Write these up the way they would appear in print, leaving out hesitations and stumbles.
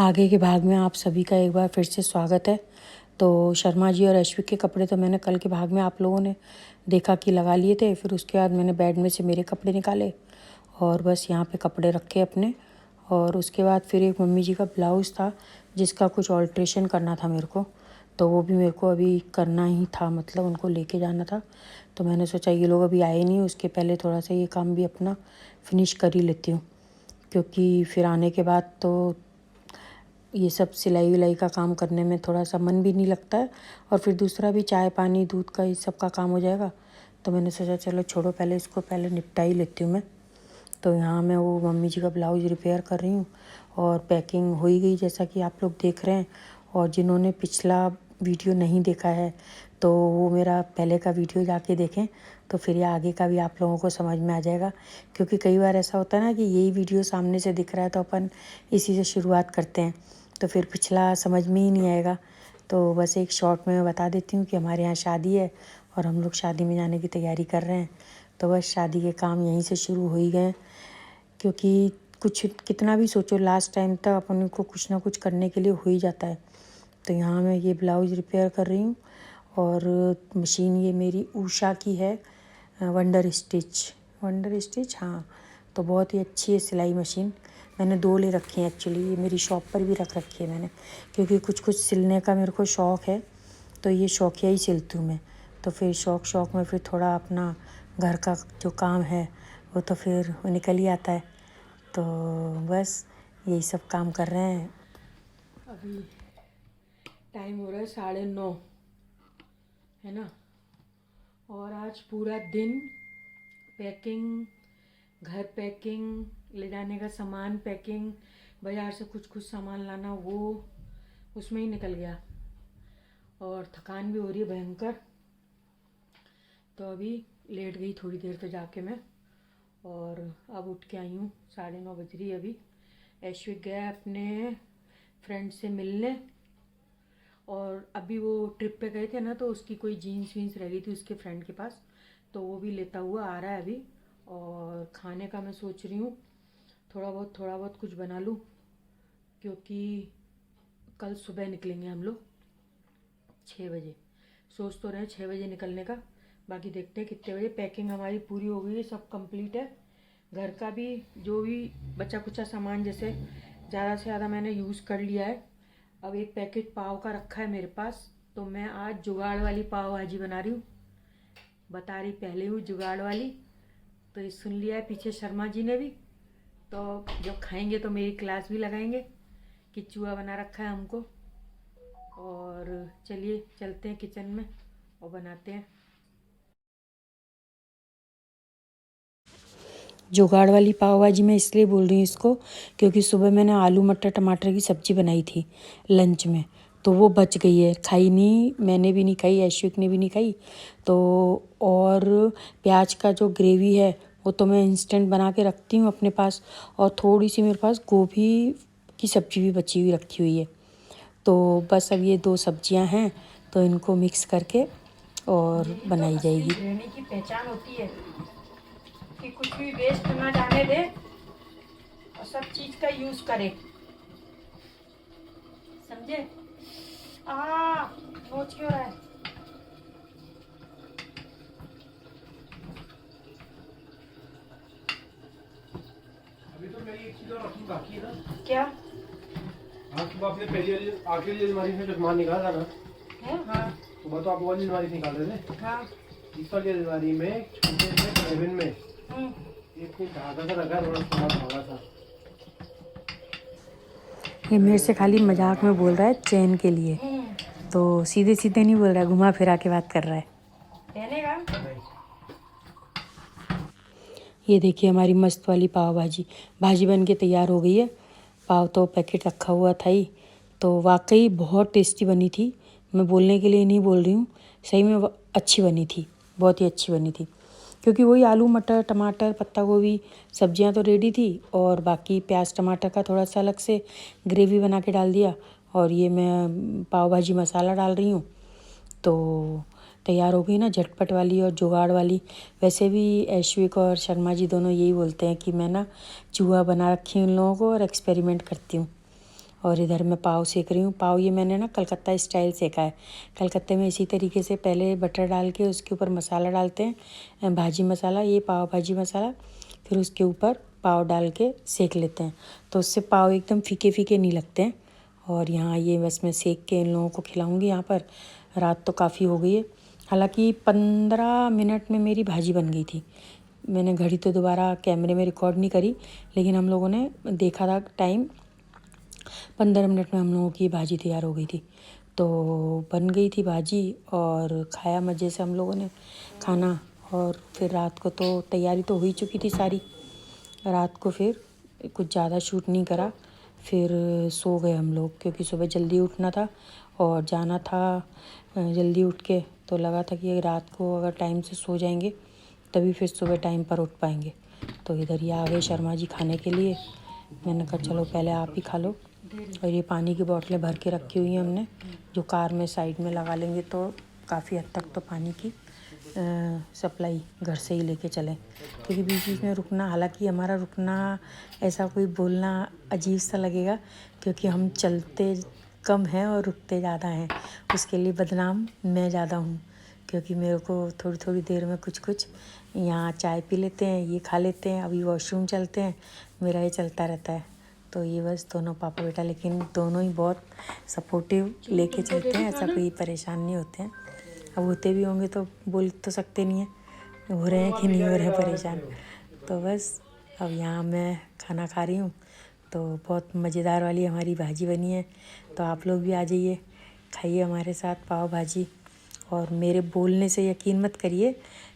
आगे के भाग में आप सभी का एक बार फिर से स्वागत है। तो शर्मा जी और अश्विक के कपड़े तो मैंने कल के भाग में आप लोगों ने देखा कि लगा लिए थे। फिर उसके बाद मैंने बेड में से मेरे कपड़े निकाले और बस यहाँ पे कपड़े रखे अपने। और उसके बाद फिर एक मम्मी जी का ब्लाउज़ था जिसका कुछ ऑल्ट्रेशन करना था मेरे को, तो वो भी मेरे को अभी करना ही था, मतलब उनको लेके जाना था। तो मैंने सोचा ये लोग अभी आए नहीं, उसके पहले थोड़ा सा ये काम भी अपना फिनिश कर ही लेती हूँ, क्योंकि फिर आने के बाद तो ये सब सिलाई विलाई का काम करने में थोड़ा सा मन भी नहीं लगता है, और फिर दूसरा भी चाय पानी दूध का इस सब का काम हो जाएगा। तो मैंने सोचा चलो छोड़ो, पहले इसको पहले निपटा ही लेती हूँ मैं। तो यहाँ मैं वो मम्मी जी का ब्लाउज़ रिपेयर कर रही हूँ और पैकिंग हो ही गई जैसा कि आप लोग देख रहे हैं। और जिन्होंने पिछला वीडियो नहीं देखा है तो वो मेरा पहले का वीडियो जाके देखें, तो फिर ये आगे का भी आप लोगों को समझ में आ जाएगा। क्योंकि कई बार ऐसा होता है ना कि यही वीडियो सामने से दिख रहा है तो अपन इसी से शुरुआत करते हैं, तो फिर पिछला समझ में ही नहीं आएगा। तो बस एक शॉर्ट में मैं बता देती हूँ कि हमारे यहाँ शादी है और हम लोग शादी में जाने की तैयारी कर रहे हैं। तो बस शादी के काम यहीं से शुरू हो ही गए, क्योंकि कुछ कितना भी सोचो लास्ट टाइम तक अपन को कुछ ना कुछ करने के लिए हो ही जाता है। तो यहाँ मैं ये ब्लाउज़ रिपेयर कर रही हूँ और मशीन ये मेरी उषा की है, वंडर स्टिच हाँ। तो बहुत ही अच्छी है सिलाई मशीन। मैंने 2 ले रखी हैं एक्चुअली, ये मेरी शॉप पर भी रख रखी है मैंने, क्योंकि कुछ सिलने का मेरे को शौक़ है। तो ये शौकिया ही सिलती हूँ मैं। तो फिर शौक में फिर थोड़ा अपना घर का जो काम है वो तो फिर निकल ही आता है। तो बस यही सब काम कर रहे हैं। अभी टाइम हो रहा है 9:30, है ना। और आज पूरा दिन पैकिंग, घर पैकिंग, ले जाने का सामान पैकिंग, बाज़ार से कुछ सामान लाना, वो उसमें ही निकल गया। और थकान भी हो रही है भयंकर। तो अभी लेट गई थोड़ी देर तो जाके मैं, और अब उठ के आई हूँ। 9:30 बज रही है अभी। ऐश्विक गया अपने फ्रेंड से मिलने, और अभी वो ट्रिप पे गए थे ना, तो उसकी कोई जीन्स वीन्स रह गई थी उसके फ्रेंड के पास, तो वो भी लेता हुआ आ रहा है अभी। और खाने का मैं सोच रही हूँ थोड़ा बहुत कुछ बना लूँ, क्योंकि कल सुबह निकलेंगे हम लोग 6 बजे। सोच तो रहे 6 बजे निकलने का, बाकी देखते हैं कितने बजे। पैकिंग हमारी पूरी हो गई है, सब कंप्लीट है। घर का भी जो भी बचा कुचा सामान, जैसे ज़्यादा से ज़्यादा मैंने यूज़ कर लिया है। अब एक पैकेट पाव का रखा है मेरे पास, तो मैं आज जुगाड़ वाली पाव भाजी बना रही हूँ। बता रही पहले हूँ जुगाड़ वाली, तो ये सुन लिया है पीछे शर्मा जी ने भी। तो जब खाएंगे तो मेरी क्लास भी लगाएंगे कि चूहा बना रखा है हमको। और चलिए चलते हैं किचन में और बनाते हैं। जुगाड़ वाली पाव भाजी मैं इसलिए बोल रही हूँ इसको, क्योंकि सुबह मैंने आलू मटर टमाटर की सब्ज़ी बनाई थी लंच में, तो वो बच गई है। खाई नहीं, मैंने भी नहीं खाई, ऐश्विक ने भी नहीं खाई। तो और प्याज का जो ग्रेवी है वो तो मैं इंस्टेंट बना के रखती हूँ अपने पास, और थोड़ी सी मेरे पास गोभी की सब्ज़ी भी बची हुई रखी हुई है। तो बस अब ये 2 सब्जियां हैं, तो इनको मिक्स करके और बनाई जाएगी। गृहिणी की पहचान होती है कि कुछ भी वेस्ट ना जाने दे और सब चीज़ का यूज़ करे, समझे। नोच क्यों रहा है। अभी तो मेरी एक चीज और रखनी बाकी है ना। क्या? सुबह आपने पहली आखिरी अलमारी से जो सामान निकाला ना है? हाँ सुबह तो आप वो वाली अलमारी से निकाल रहे थे। हाँ। इस वाली अलमारी में छोटे से केबिन में एक धागा सा रखा है, बड़ा सुंदर धागा था। ये मेरे से खाली मजाक में बोल रहा है चैन के लिए, तो सीधे सीधे नहीं बोल रहा है, घुमा फिरा के बात कर रहा है। ये देखिए हमारी मस्त वाली पाव भाजी बन के तैयार हो गई है। पाव तो पैकेट रखा हुआ था ही, तो वाकई बहुत टेस्टी बनी थी। मैं बोलने के लिए नहीं बोल रही हूँ, सही में अच्छी बनी थी, बहुत ही अच्छी बनी थी। क्योंकि वही आलू मटर टमाटर पत्ता गोभी सब्जियां तो रेडी थी, और बाकी प्याज टमाटर का थोड़ा सा अलग से ग्रेवी बना के डाल दिया, और ये मैं पाव भाजी मसाला डाल रही हूँ। तो तैयार हो गई ना झटपट वाली और जुगाड़ वाली। वैसे भी ऐश्विक और शर्मा जी दोनों यही बोलते हैं कि मैं ना चूहा बना रखी हूँ उन लोगों को और एक्सपेरिमेंट करती हूँ। और इधर मैं पाव सेक रही हूँ। पाव ये मैंने ना कलकत्ता स्टाइल सेका है। कलकत्ते में इसी तरीके से पहले बटर डाल के उसके ऊपर मसाला डालते हैं, भाजी मसाला, ये पाव भाजी मसाला, फिर उसके ऊपर पाव डाल के सेक लेते हैं। तो उससे पाव एकदम फीके फीके नहीं लगते हैं। और यहाँ ये बस मैं सेक के इन लोगों को खिलाऊँगी। यहाँ पर रात तो काफ़ी हो गई है। हालांकि 15 मिनट में मेरी भाजी बन गई थी। मैंने घड़ी तो दोबारा कैमरे में रिकॉर्ड नहीं करी, लेकिन हम लोगों ने देखा था टाइम, 15 मिनट में हम लोगों की भाजी तैयार हो गई थी। तो बन गई थी भाजी और खाया मज़े से हम लोगों ने खाना। और फिर रात को तो तैयारी तो हो ही चुकी थी सारी। रात को फिर कुछ ज़्यादा शूट नहीं करा, फिर सो गए हम लोग, क्योंकि सुबह जल्दी उठना था और जाना था। जल्दी उठ के तो लगा था कि रात को अगर टाइम से सो जाएंगे तभी फिर सुबह टाइम पर उठ पाएंगे। तो इधर ही आ गए शर्मा जी खाने के लिए। मैंने कहा चलो पहले आप ही खा लो। और ये पानी की बोतलें भर के रखी हुई हैं हमने, जो कार में साइड में लगा लेंगे तो काफ़ी हद तक तो पानी की सप्लाई घर से ही लेके चलें, क्योंकि बीच बीच में रुकना, हालांकि हमारा रुकना ऐसा कोई बोलना अजीब सा लगेगा, क्योंकि हम चलते कम हैं और रुकते ज़्यादा हैं। उसके लिए बदनाम मैं ज़्यादा हूँ, क्योंकि मेरे को थोड़ी थोड़ी देर में कुछ यहाँ चाय पी लेते हैं, ये खा लेते हैं, अभी वॉशरूम चलते हैं, मेरा ये चलता रहता है। तो ये बस दोनों पापा बेटा, लेकिन दोनों ही बहुत सपोर्टिव लेके चलते हैं, ऐसा कोई परेशान नहीं होते हैं। अब होते भी होंगे तो बोल तो सकते नहीं हैं हो रहे हैं कि नहीं हो रहे हैं परेशान। तो बस अब यहाँ मैं खाना खा रही हूँ, तो बहुत मज़ेदार वाली हमारी भाजी बनी है। तो आप लोग भी आ जाइए, खाइए हमारे साथ पाव भाजी। और मेरे बोलने से यकीन मत करिए,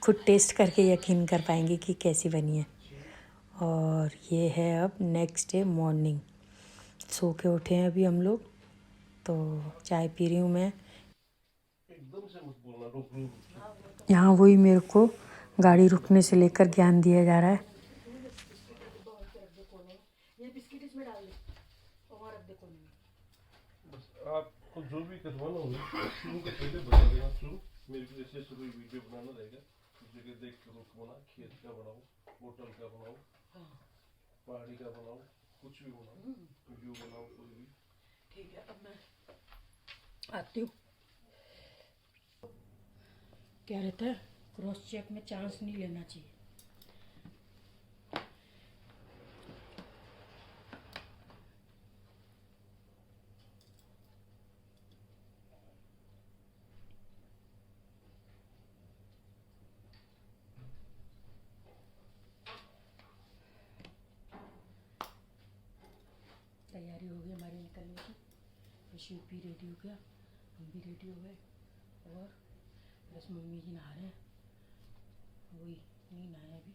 खुद टेस्ट करके यकीन कर पाएंगे कि कैसी बनी है। और ये है अब नेक्स्ट डे मॉर्निंग, सो के उठे हैं अभी हम लोग। तो चाय पी रही हूँ मैं। यहाँ वही मेरे को गाड़ी रुकने से लेकर ज्ञान दिया जा रहा है। आपको जो भी करवाना होगा शुरू के पहले बता देना। शुरू मेरे को जैसे शुरू वीडियो बनाना रहेगा, जगह देख के रुक बना, खेत का बनाओ, होटल का बनाओ, पहाड़ी का बनाओ, कुछ भी बनाओ, व्यू बनाओ कोई भी। ठीक है, अब मैं आती हूँ। क्या रहता है, क्रॉस चेक में चांस नहीं लेना चाहिए। तैयारी हो गई हमारी निकलने की। शिव भी रेडी हो गया, हम भी रेडी हो गए, और बस मम्मी जी नहा रहे हैं, वही नहीं नहाए अभी,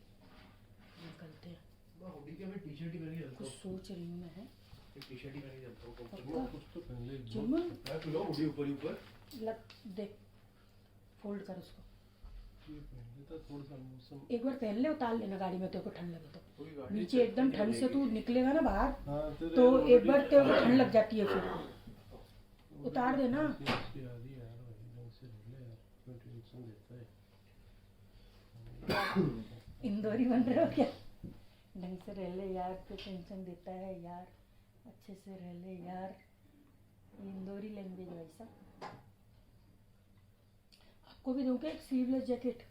निकलते हैं। टी-शर्ट ही पहन के कुछ सोच रही हूँ मैं, टी-शर्ट ही पहन के चलता हूँ। कुछ तो पहन ले, चुम्मन हुडी ऊपर ऊपर लग, देख फोल्ड कर उसको, थोड़ा सा मौसम एक बार पहन ले, उतार लेना गाड़ी में, तेरे को ठंड लगे तो। नीचे एकदम ठंड से तू निकलेगा ना बाहर, तो एक बार तेरे को ठंड लग जाती है, फिर उतार देना। इंदौरी बन रहे हो क्या? ढंग से रह ले यार, तो टेंशन देता है यार, अच्छे से रह ले यार। इंदौरी लैंग्वेज वैसा। आपको भी दूंगा एक स्लीवलेस जैकेट।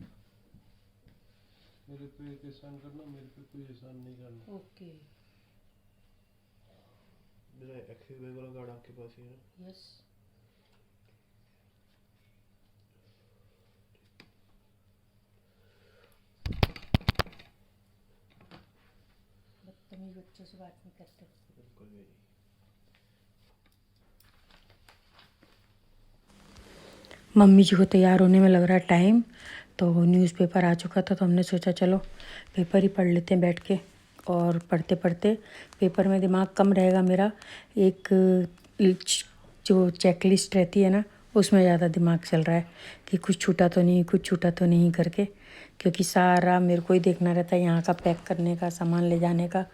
मेरे पे एक एहसान करना, मेरे पे कोई एहसान नहीं करना। ओके। मेरा एक्सिस बैंक वाला कार्ड आपके पास ही है? यस। बदतमीज बच्चों से बात नहीं करते। बिल्कुल भी नहीं। मम्मी जी को तैयार होने में लग रहा है टाइम, तो न्यूज़पेपर आ चुका था, तो हमने सोचा चलो पेपर ही पढ़ लेते हैं बैठ के। और पढ़ते पढ़ते पेपर में दिमाग कम रहेगा मेरा, एक जो चेकलिस्ट रहती है ना, उसमें ज़्यादा दिमाग चल रहा है कि कुछ छूटा तो नहीं, कुछ छूटा तो नहीं करके, क्योंकि सारा मेरे को ही देखना रहता है, यहाँ का पैक करने का, सामान ले जाने का।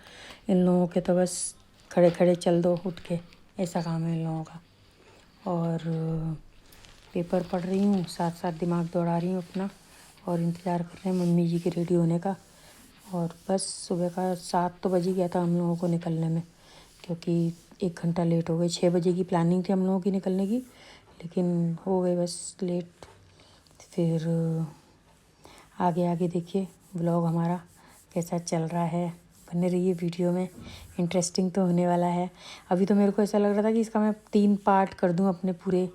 इन लोगों के तो बस खड़े खड़े चल दो उठ के, ऐसा काम है इन लोगों का। और पेपर पढ़ रही हूँ, साथ साथ दिमाग दौड़ा रही हूँ अपना, और इंतज़ार कर रहे हैं मम्मी जी के रेडी होने का। और बस सुबह का 7 तो बज ही गया था हम लोगों को निकलने में, क्योंकि 1 घंटा लेट हो गए। 6 बजे की प्लानिंग थी हम लोगों की निकलने की, लेकिन हो गए बस लेट। फिर आगे आगे देखिए व्लॉग हमारा कैसा चल रहा है, बने रहिए वीडियो में, इंटरेस्टिंग तो होने वाला है। अभी तो मेरे को ऐसा लग रहा था कि इसका मैं 3 पार्ट कर दूं अपने पूरे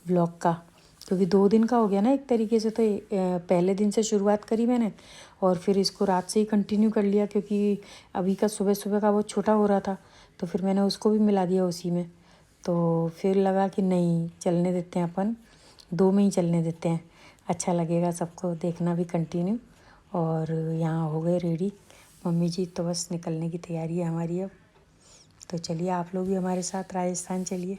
व्लॉग का, क्योंकि 2 दिन का हो गया ना एक तरीके से। तो पहले दिन से शुरुआत करी मैंने और फिर इसको रात से ही कंटिन्यू कर लिया, क्योंकि अभी का सुबह सुबह का बहुत छोटा हो रहा था, तो फिर मैंने उसको भी मिला दिया उसी में। तो फिर लगा कि नहीं, चलने देते हैं अपन, 2 में ही चलने देते हैं, अच्छा लगेगा सबको देखना भी कंटिन्यू। और यहाँ हो गए रेडी मम्मी जी, तो बस निकलने की तैयारी है हमारी अब। तो चलिए आप लोग भी हमारे साथ राजस्थान चलिए।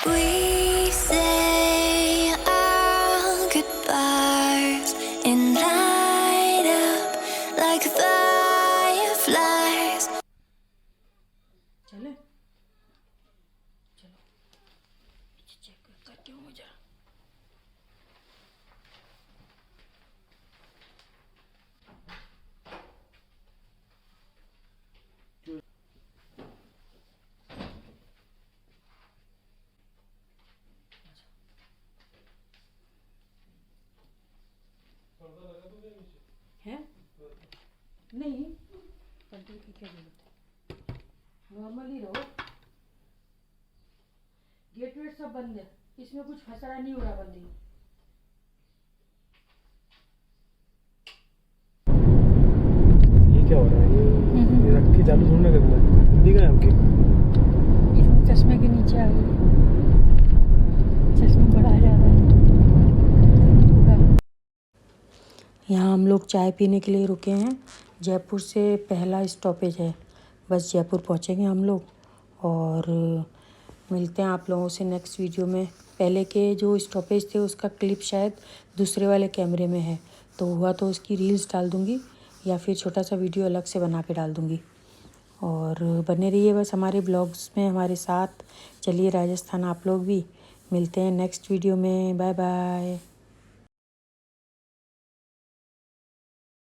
We say our goodbyes and light up like fireflies. चले चलो, चेक करके हो जरा। है नहीं, पर्दे की क्या जरूरत है, नॉर्मली रहो। गेट वेट सब बंद है, इसमें कुछ फंसा नहीं हो रहा बंदी। ये क्या हो रहा है? ये रख के चालू थोड़ी ना करना है। दिख रहा है आपके? इसमें चश्मे के नीचे आ गई, चश्मा बड़ा जा रहा है। यहाँ हम लोग चाय पीने के लिए रुके हैं। जयपुर से पहला स्टॉपेज है, बस जयपुर पहुँचेंगे हम लोग और मिलते हैं आप लोगों से नेक्स्ट वीडियो में। पहले के जो स्टॉपेज थे उसका क्लिप शायद दूसरे वाले कैमरे में है, तो हुआ तो उसकी रील्स डाल दूँगी या फिर छोटा सा वीडियो अलग से बना के डाल दूँगी। और बने रहिए बस हमारे ब्लॉग्स में हमारे साथ। चलिए राजस्थान आप लोग भी, मिलते हैं नेक्स्ट वीडियो में, बाय बाय।